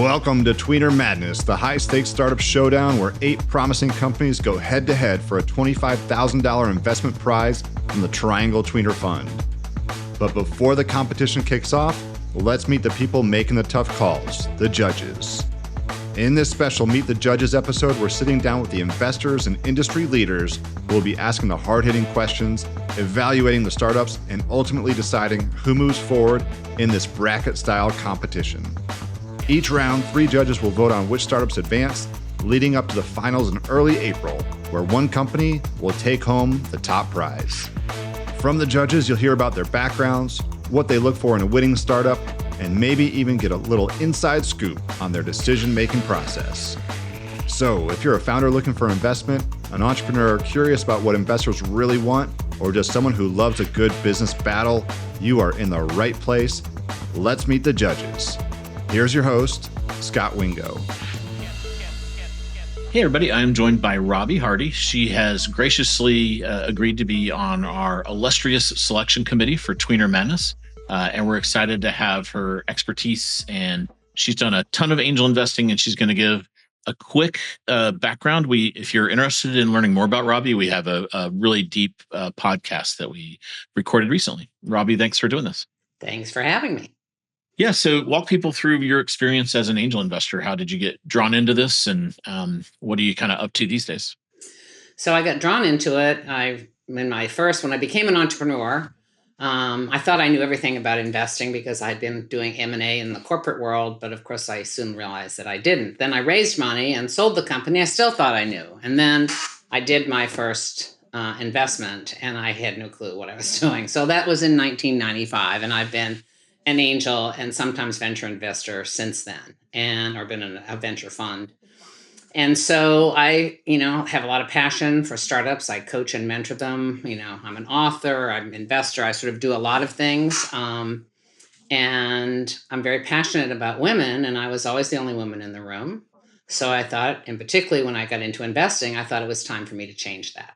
Welcome to Tweener Madness, the high-stakes startup showdown where 8 promising companies go head-to-head for a $25,000 investment prize from the Triangle Tweener Fund. But before the competition kicks off, let's meet the people making the tough calls, the judges. In this special Meet the Judges episode, we're sitting down with the investors and industry leaders who will be asking the hard-hitting questions, evaluating the startups, and ultimately deciding who moves forward in this bracket-style competition. Each round, 3 judges will vote on which startups advance, leading up to the finals in early April, where one company will take home the top prize. From the judges, you'll hear about their backgrounds, what they look for in a winning startup, and maybe even get a little inside scoop on their decision-making process. So, if you're a founder looking for investment, an entrepreneur curious about what investors really want, or just someone who loves a good business battle, you are in the right place. Let's meet the judges. Here's your host, Scot Wingo. Hey everybody, I'm joined by Robbie Hardy. She has graciously agreed to be on our illustrious selection committee for Tweener Madness. And we're excited to have her expertise, and she's done a ton of angel investing, and she's going to give a quick background. If you're interested in learning more about Robbie, we have a really deep podcast that we recorded recently. Robbie, thanks for doing this. Thanks for having me. Yeah, so walk people through your experience as an angel investor. How did you get drawn into this, and what are you kind of up to these days? So I got drawn into it. When I became an entrepreneur, I thought I knew everything about investing because I'd been doing M&A in the corporate world, but of course I soon realized that I didn't. Then I raised money and sold the company. I still thought I knew. And then I did my first investment, and I had no clue what I was doing. So that was in 1995, and I've been an angel and sometimes venture investor since then, or been in a venture fund. And so I, have a lot of passion for startups. I coach and mentor them. I'm an author, I'm an investor. I sort of do a lot of things. And I'm very passionate about women, and I was always the only woman in the room. So I thought, and particularly when I got into investing, I thought it was time for me to change that.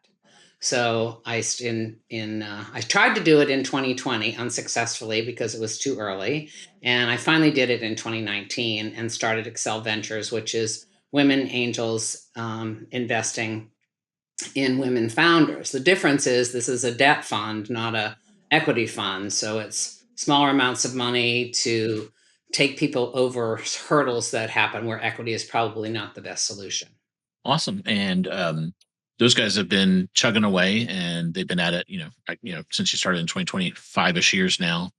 So I tried to do it in 2020 unsuccessfully because it was too early. And I finally did it in 2019 and started Excel Ventures, which is women angels investing in women founders. The difference is this is a debt fund, not a equity fund. So it's smaller amounts of money to take people over hurdles that happen where equity is probably not the best solution. Awesome. And those guys have been chugging away, and they've been at it, since you started in 2025-ish years now.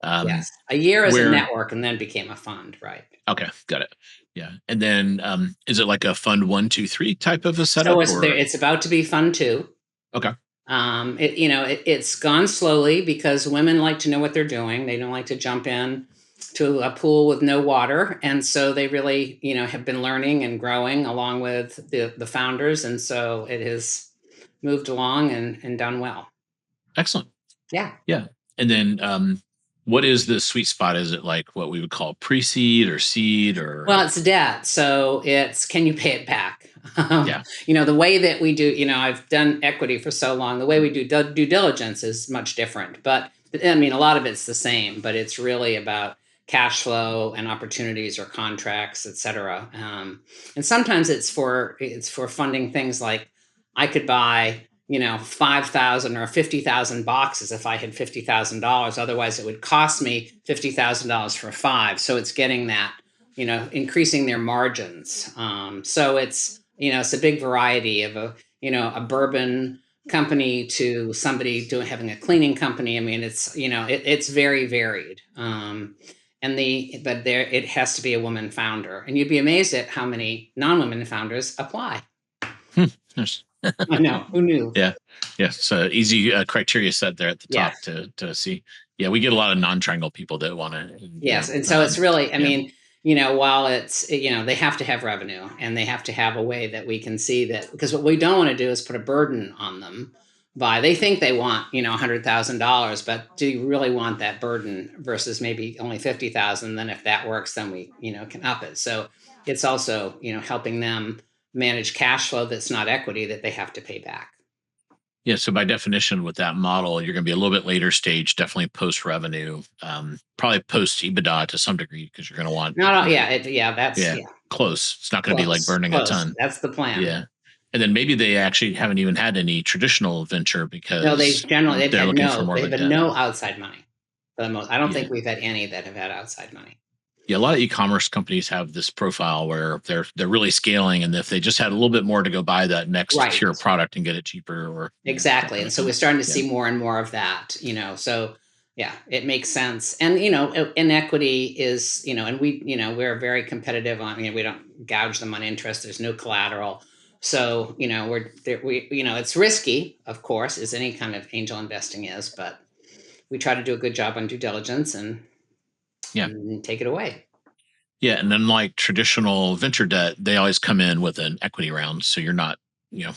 Yes, a year as a network, and then became a fund, right? Okay, got it. Yeah, and then is it like a fund 1, 2, 3 type of a setup? So it's about to be fund 2. Okay. It's gone slowly because women like to know what they're doing. They don't like to jump in to a pool with no water. And so they really, have been learning and growing along with the founders. And so it has moved along and done well. Excellent. Yeah. Yeah. And then what is the sweet spot? Is it like what we would call pre-seed or seed or? Well, it's debt. So it's, can you pay it back? Yeah. The way that we do, I've done equity for so long, the way we do due diligence is much different. But a lot of it's the same, but it's really about cash flow and opportunities or contracts, et cetera. And sometimes it's for funding things like I could buy, 5,000 or 50,000 boxes if I had $50,000. Otherwise, it would cost me $50,000 for 5. So it's getting that, increasing their margins. So it's, it's a big variety of a bourbon company to somebody having a cleaning company. It's, it's very varied. It has to be a woman founder, and you'd be amazed at how many non-women founders apply. Yes. I know. Who knew? Yeah. Yes. So easy criteria set there at the top to see. Yeah, we get a lot of non-triangle people that want to. Yes, and so it's really. While it's they have to have revenue, and they have to have a way that we can see that, because what we don't want to do is put a burden on them. They think they want, $100,000, but do you really want that burden versus maybe only 50,000? Then if that works, then we, can up it. So it's also, helping them manage cash flow that's not equity that they have to pay back. Yeah. So by definition, with that model, you're going to be a little bit later stage, definitely post revenue, probably post EBITDA to some degree, because you're going to want, No, yeah, that's yeah, close. It's not going to be like close, burning a close. ton. That's the plan. Yeah. And then maybe they actually haven't even had any traditional venture No, because they've they're had looking for more of a debt. no outside money for the most. I don't Yeah. think we've had any that have had outside money. Yeah, a lot of e-commerce companies have this profile where they're really scaling, and if they just had a little bit more to go buy that next Right. tier product and get it cheaper, or Exactly. And so we're starting to see more and more of that, so yeah, it makes sense. And, inequity is, and we're very competitive on, we don't gouge them on interest. There's no collateral. So, it's risky, of course, as any kind of angel investing is, but we try to do a good job on due diligence and take it away. Yeah, and then like traditional venture debt, they always come in with an equity round, so you're not, you're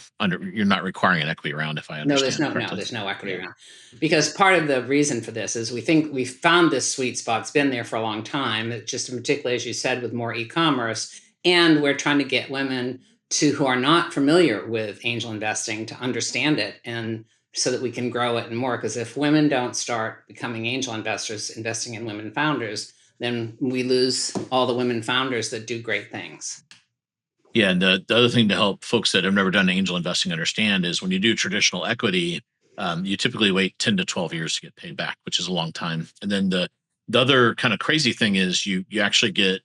not requiring an equity round, if I understand correctly. There's no equity round, because part of the reason for this is we think we found this sweet spot. It's been there for a long time. It just, particularly as you said, with more e-commerce, and we're trying to get women who are not familiar with angel investing to understand it, and so that we can grow it and more. Because if women don't start becoming angel investors, investing in women founders, then we lose all the women founders that do great things. Yeah, and the other thing to help folks that have never done angel investing understand is when you do traditional equity, you typically wait 10 to 12 years to get paid back, which is a long time. And then the other kind of crazy thing is you actually get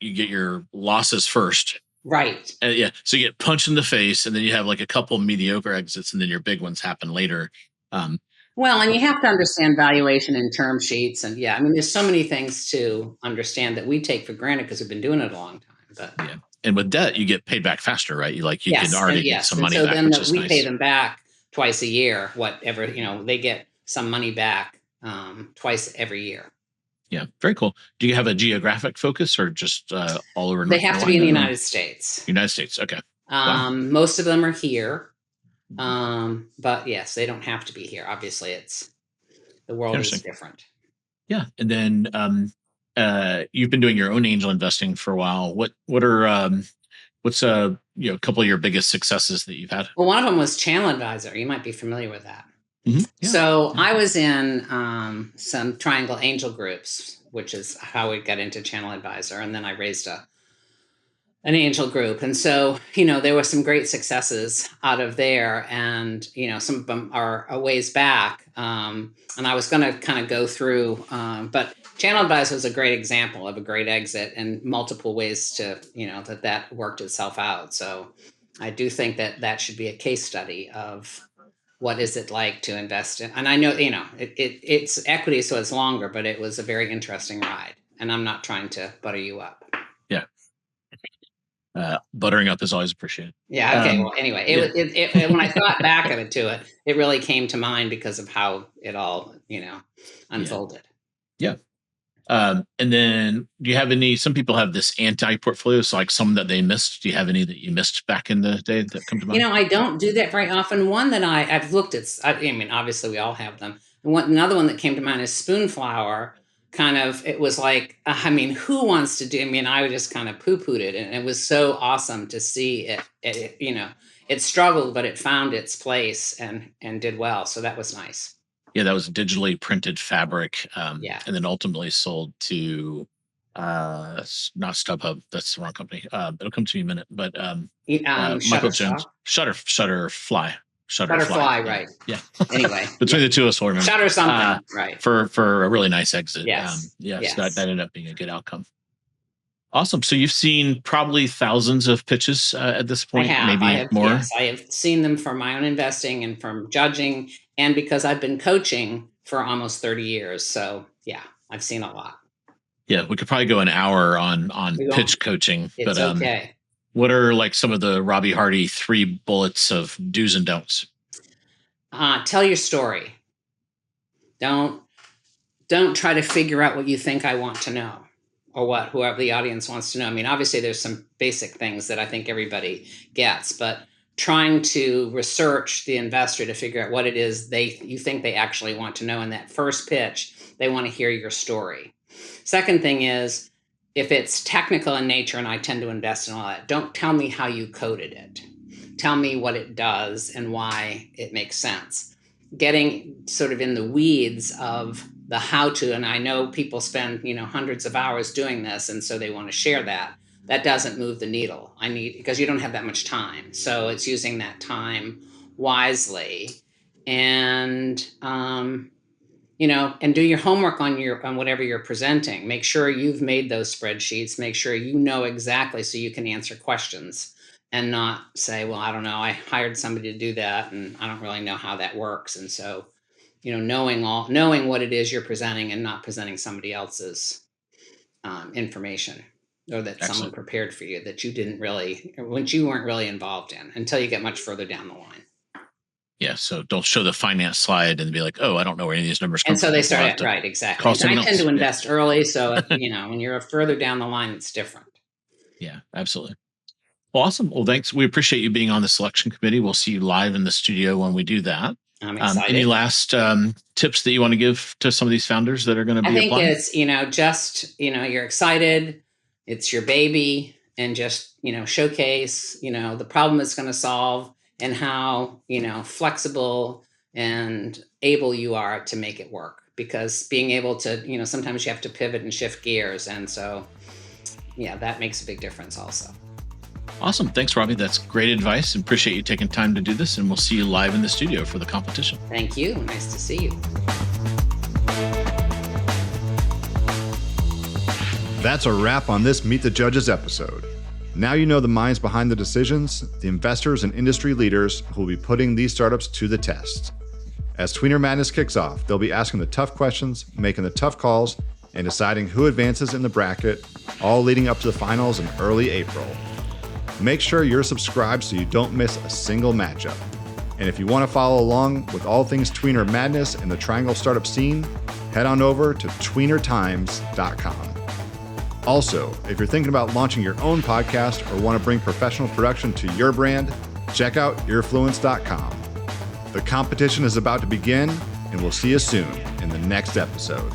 your losses first. Right. Yeah. So you get punched in the face, and then you have like a couple mediocre exits, and then your big ones happen later. Well, and you have to understand valuation and term sheets. And there's so many things to understand that we take for granted because we've been doing it a long time. But yeah. And with debt, you get paid back faster, right? You can already get some money back, which is nice. We pay them back twice a year, whatever, they get some money back twice every year. Yeah, very cool. Do you have a geographic focus, or just all over? They have to be in the United States. United States, okay. Wow. Most of them are here, but yes, they don't have to be here. Obviously, the world is different. Yeah, and then you've been doing your own angel investing for a while. What's a couple of your biggest successes that you've had? Well, one of them was Channel Advisor. You might be familiar with that. Mm-hmm. Yeah. So I was in some Triangle Angel groups, which is how we got into Channel Advisor. And then I raised an angel group. And so, there were some great successes out of there. And, some of them are a ways back. And I was going to kind of go through, but Channel Advisor was a great example of a great exit and multiple ways to, that worked itself out. So I do think that should be a case study of what is it like to invest in? And I know, it's equity, so it's longer, but it was a very interesting ride. And I'm not trying to butter you up. Yeah. Buttering up is always appreciated. Yeah. Okay. Well, anyway, when I thought back of it really came to mind because of how it all, unfolded. Yeah. And then do you have some people have this anti-portfolio, so like some that they missed. Do you have any that you missed back in the day that come to mind? I don't do that very often. One that I've looked at, obviously we all have them. Another one that came to mind is Spoonflower. Kind of, it was like, who wants to do, I just kind of poo-pooed it, and it was so awesome to see it, it struggled, but it found its place and did well. So that was nice. Yeah, that was digitally printed fabric, and then ultimately sold to not StubHub. That's the wrong company. It'll come to me in a minute. But Michael Jones, Shutterfly, right? Yeah. Anyway, between the two of us, we'll remember Shutter something, right? For a really nice exit. Yes. So that ended up being a good outcome. Awesome. So you've seen probably thousands of pitches at this point, maybe more. Yes, I have seen them from my own investing and from judging, and because I've been coaching for almost 30 years. So yeah, I've seen a lot. Yeah, we could probably go an hour on pitch coaching. It's okay. What are like some of the Robbie Hardy 3 bullets of do's and don'ts? Tell your story. Don't try to figure out what you think I want to know, or what whoever the audience wants to know. Obviously there's some basic things that I think everybody gets, but trying to research the investor to figure out what it is you think they actually want to know in that first pitch. They want to hear your story. Second thing is, if it's technical in nature, and I tend to invest in all that, don't tell me how you coded it. tell me what it does and why it makes sense. Getting sort of in the weeds of the how to, and I know people spend, hundreds of hours doing this, and so they want to share that. That doesn't move the needle. Because you don't have that much time. So it's using that time wisely, and and do your homework on whatever you're presenting. Make sure you've made those spreadsheets. Make sure you know exactly so you can answer questions and not say, well, I don't know, I hired somebody to do that and I don't really know how that works. And so, knowing what it is you're presenting and not presenting somebody else's information, or that Excellent. Someone prepared for you that you weren't really involved in until you get much further down the line. Yeah, so don't show the finance slide and be like, oh, I don't know where any of these numbers come from. And so they start right, exactly. I tend to invest early, so when you're further down the line, it's different. Yeah, absolutely. Well, awesome. Well, thanks. We appreciate you being on the selection committee. We'll see you live in the studio when we do that. I'm excited. Any last tips that you want to give to some of these founders that are going to be applying? I think it's, you're excited. It's your baby, and just, showcase, the problem it's going to solve and how, flexible and able you are to make it work. Because being able to, sometimes you have to pivot and shift gears. And so, that makes a big difference also. Awesome. Thanks, Robbie. That's great advice, and appreciate you taking time to do this. And we'll see you live in the studio for the competition. Thank you. Nice to see you. That's a wrap on this Meet the Judges episode. Now you know the minds behind the decisions, the investors and industry leaders who will be putting these startups to the test. As Tweener Madness kicks off, they'll be asking the tough questions, making the tough calls, and deciding who advances in the bracket, all leading up to the finals in early April. Make sure you're subscribed so you don't miss a single matchup. And if you want to follow along with all things Tweener Madness and the Triangle startup scene, head on over to tweenertimes.com. Also, if you're thinking about launching your own podcast or want to bring professional production to your brand, check out Earfluence.com. The competition is about to begin, and we'll see you soon in the next episode.